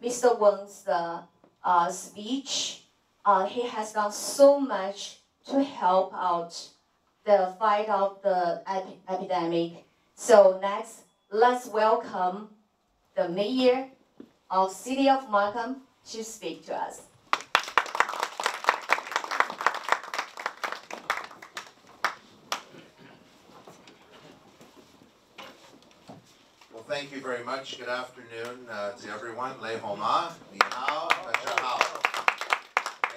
Mr. Wang's speech. He has done so much to help out the fight of the epidemic. So next, let's welcome the mayor of City of Markham to speak to us. Well, thank you very much. Good afternoon to everyone. Lei Hou Ma, Ni Hao, Cha Hao.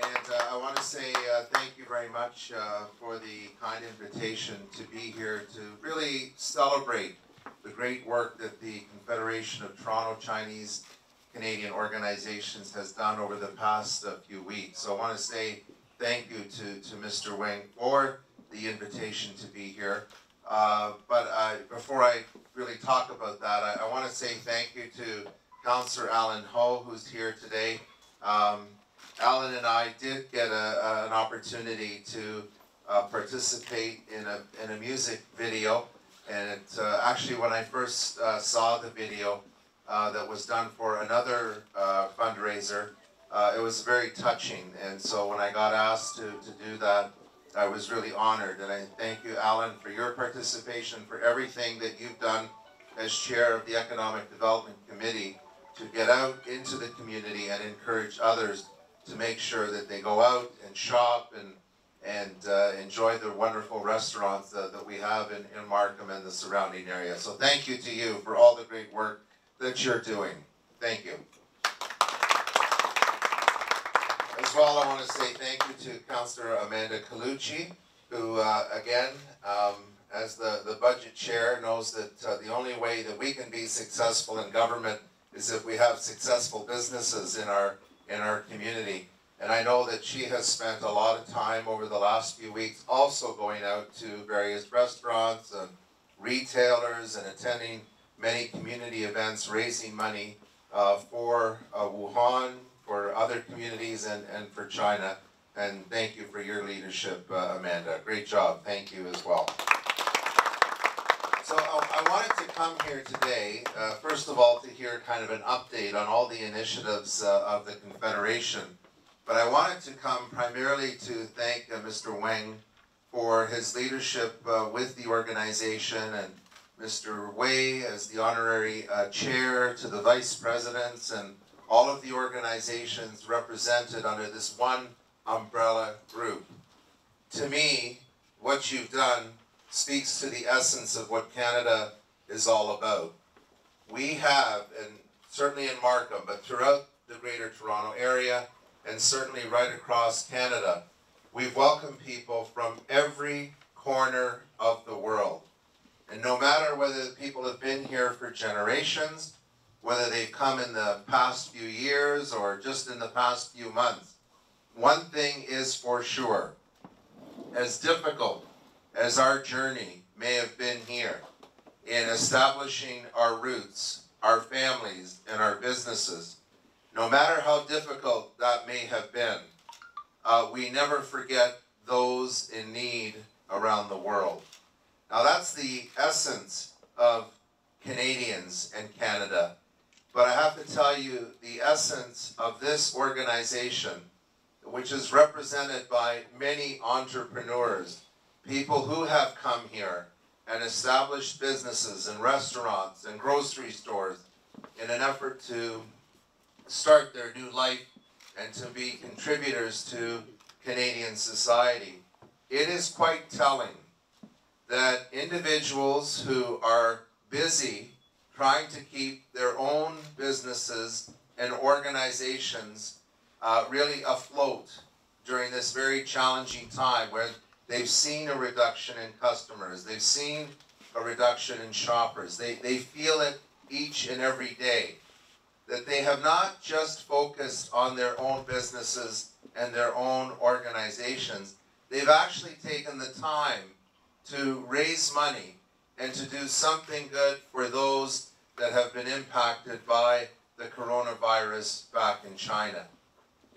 And I want to say thank you very much for the kind invitation to be here to really celebrate the great work that the Confederation of Toronto Chinese Canadian Organizations has done over the past few weeks. So I want to say thank you to Mr. Wang for the invitation to be here. But before I really talk about that, I want to say thank you to Councillor Alan Ho, who's here today. Alan and I did get an opportunity to participate in a music video, and it, actually when I first saw the video that was done for another fundraiser, it was very touching, and so when I got asked to do that, I was really honored, and I thank you, Alan, for your participation, for everything that you've done as chair of the Economic Development Committee to get out into the community and encourage others to make sure that they go out and shop and enjoy the wonderful restaurants that we have in Markham and the surrounding area. So thank you to you for all the great work that you're doing. Thank you. As well, I want to say thank you to Councillor Amanda Colucci, who, again, as the budget chair, knows that the only way that we can be successful in government is if we have successful businesses in our community. And I know that she has spent a lot of time over the last few weeks also going out to various restaurants and retailers and attending many community events, raising money for Wuhan, for other communities, and for China. And thank you for your leadership, Amanda. Great job. Thank you as well. So I wanted to come here today, first of all, to hear kind of an update on all the initiatives of the Confederation. But I wanted to come primarily to thank Mr. Wang for his leadership with the organization, and Mr. Wei as the honorary chair, to the vice presidents and all of the organizations represented under this one umbrella group. To me, what you've done speaks to the essence of what Canada is all about. We have, and certainly in Markham, but throughout the Greater Toronto Area, and certainly right across Canada, we've welcomed people from every corner of the world. And no matter whether the people have been here for generations, whether they've come in the past few years or just in the past few months, one thing is for sure. As difficult as our journey may have been here in establishing our roots, our families, and our businesses, no matter how difficult that may have been, we never forget those in need around the world. Now that's the essence of Canadians and Canada. But I have to tell you, the essence of this organization, which is represented by many entrepreneurs, people who have come here and established businesses and restaurants and grocery stores in an effort to start their new life and to be contributors to Canadian society. It is quite telling that individuals who are busy trying to keep their own businesses and organizations really afloat during this very challenging time, where they've seen a reduction in customers, they've seen a reduction in shoppers, they feel it each and every day, that they have not just focused on their own businesses and their own organizations, they've actually taken the time to raise money and to do something good for those that have been impacted by the coronavirus back in China.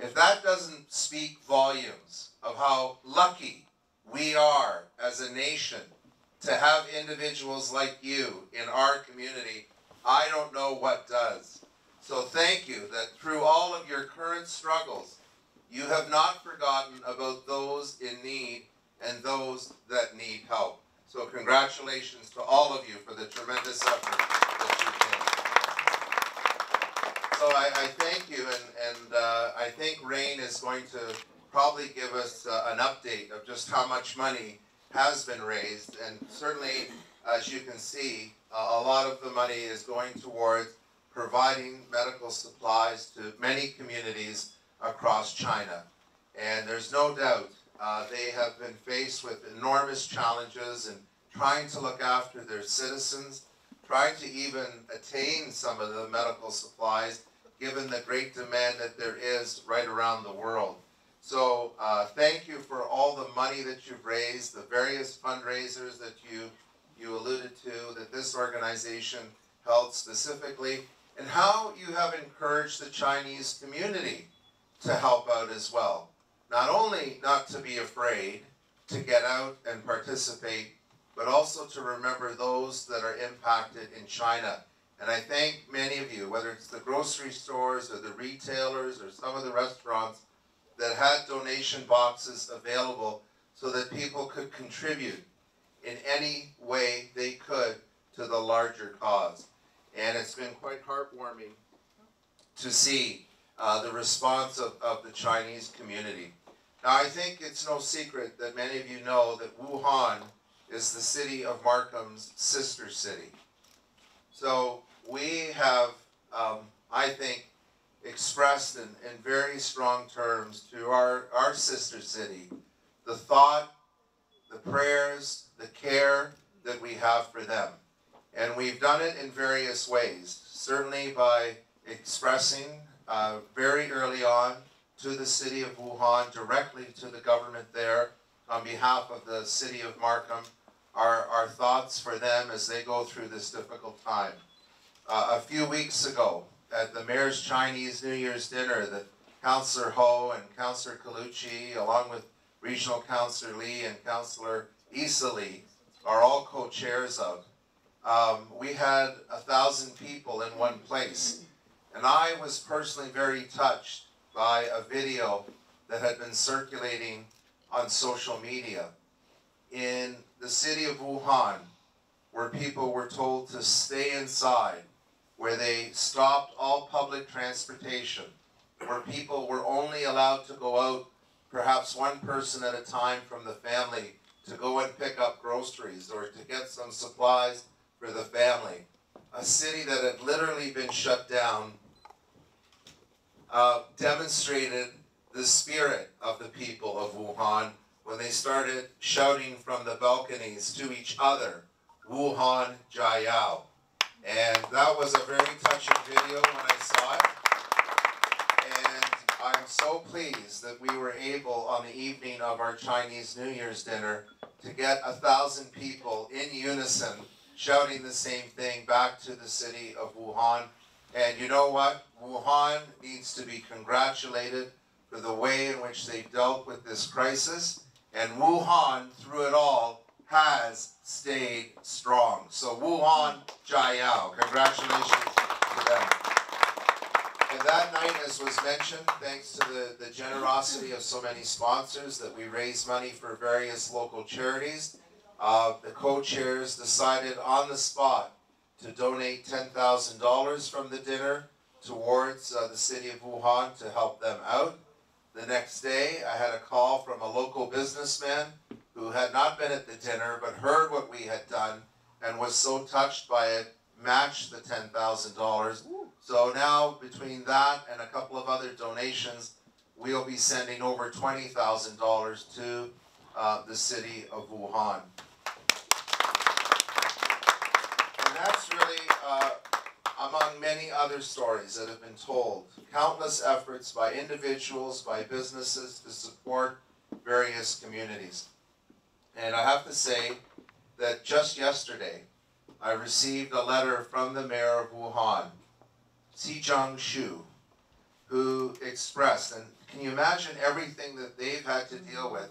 If that doesn't speak volumes of how lucky we are as a nation to have individuals like you in our community, I don't know what does. So thank you that through all of your current struggles, you have not forgotten about those in need and those that need help. So congratulations to all of you for the tremendous effort that you've made. So I thank you, and I think Rain is going to probably give us an update of just how much money has been raised. And certainly, as you can see, a lot of the money is going towards providing medical supplies to many communities across China. And there's no doubt they have been faced with enormous challenges in trying to look after their citizens, trying to even attain some of the medical supplies, given the great demand that there is right around the world. So thank you for all the money that you've raised, the various fundraisers that you alluded to, that this organization held specifically, and how you have encouraged the Chinese community to help out as well. Not only not to be afraid to get out and participate, but also to remember those that are impacted in China. And I thank many of you, whether it's the grocery stores or the retailers or some of the restaurants, that had donation boxes available so that people could contribute in any way they could to the larger cause. And it's been quite heartwarming to see the response of the Chinese community. Now, I think it's no secret that many of you know that Wuhan is the city of Markham's sister city. So we have, I think, expressed in very strong terms to our sister city the thought, the prayers, the care that we have for them. And we've done it in various ways, certainly by expressing very early on to the city of Wuhan, directly to the government there, on behalf of the city of Markham, our thoughts for them as they go through this difficult time. A few weeks ago, at the Mayor's Chinese New Year's dinner that Councillor Ho and Councillor Colucci, along with Regional Councillor Lee and Councillor Issa Lee, are all co-chairs of, we had 1,000 people in one place. And I was personally very touched by a video that had been circulating on social media in the city of Wuhan, where people were told to stay inside, where they stopped all public transportation, where people were only allowed to go out, perhaps one person at a time from the family, to go and pick up groceries or to get some supplies for the family. A city that had literally been shut down demonstrated the spirit of the people of Wuhan when they started shouting from the balconies to each other, Wuhan Jiayao. And that was a very touching video when I saw it. And I'm so pleased that we were able, on the evening of our Chinese New Year's dinner, to get 1,000 people in unison shouting the same thing back to the city of Wuhan. And you know what? Wuhan needs to be congratulated for the way in which they dealt with this crisis. And Wuhan, through it all, has stayed strong. So Wuhan Jiayao, congratulations to them. And that night, as was mentioned, thanks to the generosity of so many sponsors, that we raised money for various local charities. The co-chairs decided on the spot to donate $10,000 from the dinner towards the city of Wuhan to help them out. The next day, I had a call from a local businessman who had not been at the dinner but heard what we had done and was so touched by it, matched the $10,000. So now, between that and a couple of other donations, we'll be sending over $20,000 to the city of Wuhan. And that's really among many other stories that have been told. Countless efforts by individuals, by businesses to support various communities. And I have to say that just yesterday, I received a letter from the mayor of Wuhan, Shu, who expressed, and can you imagine everything that they've had to deal with,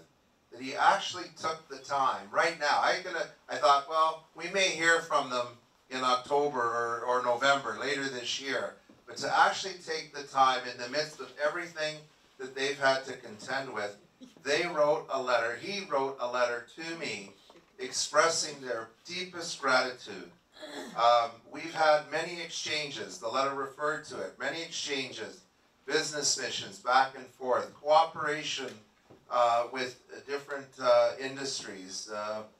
that he actually took the time right now. I thought, well, we may hear from them in October or November later this year, but to actually take the time in the midst of everything that they've had to contend with, he wrote a letter to me expressing their deepest gratitude. We've had many exchanges, the letter referred to it, many exchanges, business missions back and forth, cooperation with different industries,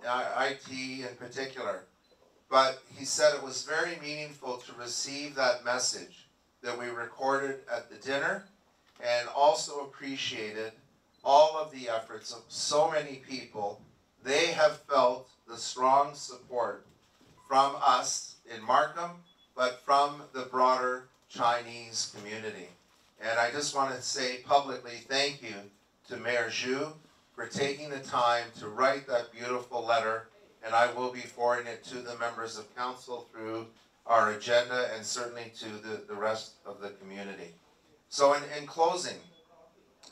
IT in particular. But he said it was very meaningful to receive that message that we recorded at the dinner, and also appreciated all of the efforts of so many people. They have felt the strong support from us in Markham, but from the broader Chinese community. And I just want to say publicly thank you to Mayor Zhu for taking the time to write that beautiful letter, and I will be forwarding it to the members of council through our agenda and certainly to the rest of the community. So in closing,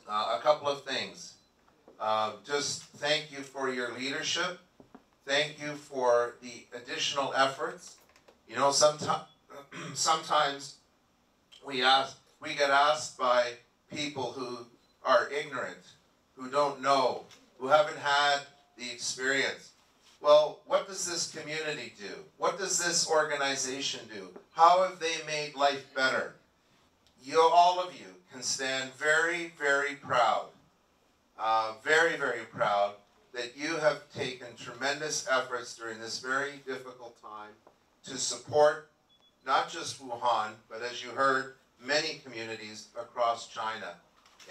a couple of things. Just thank you for your leadership. Thank you for the additional efforts. You know, sometimes we get asked by people who are ignorant, who don't know, who haven't had the experience. Well, what does this community do? What does this organization do? How have they made life better? All of you can stand very, very proud, very, very proud that you have taken tremendous efforts during this very difficult time to support not just Wuhan, but as you heard, many communities across China.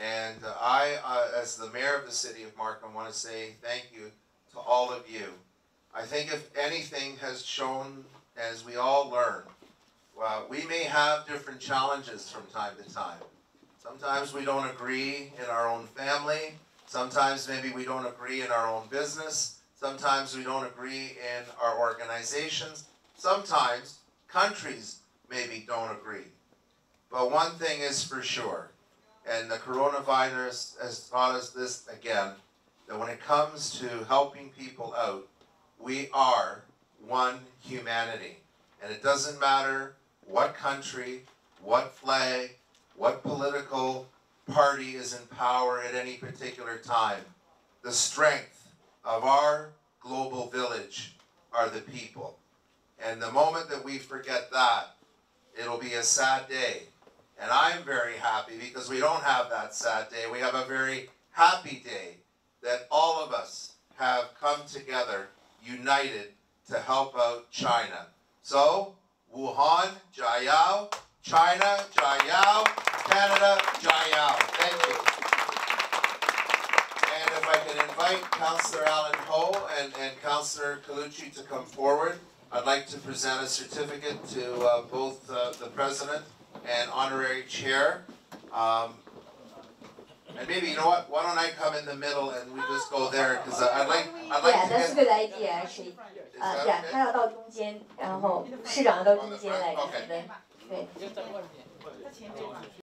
And I, as the mayor of the city of Markham, want to say thank you to all of you. I think if anything has shown, as we all learn, we may have different challenges from time to time. Sometimes we don't agree in our own family. Sometimes maybe we don't agree in our own business. Sometimes we don't agree in our organizations. Sometimes countries maybe don't agree. But one thing is for sure, and the coronavirus has taught us this again, that when it comes to helping people out, we are one humanity. And it doesn't matter what country, what flag, what political party is in power at any particular time. The strength of our global village are the people. And the moment that we forget that, it'll be a sad day. And I'm very happy because we don't have that sad day. We have a very happy day that all of us have come together, united, to help out China. So, Wuhan, Jiayao, China, Jiayao, Canada, Jiayao. Thank you. And if I can invite Councillor Alan Ho and Councillor Colucci to come forward, I'd like to present a certificate to both the President and Honorary Chair. And maybe, you know what, why don't I come in the middle and we just go there, because I'd like Yeah, to that's a good idea, actually. Yeah, 他要到中间，然后市长要到中间来提问。对。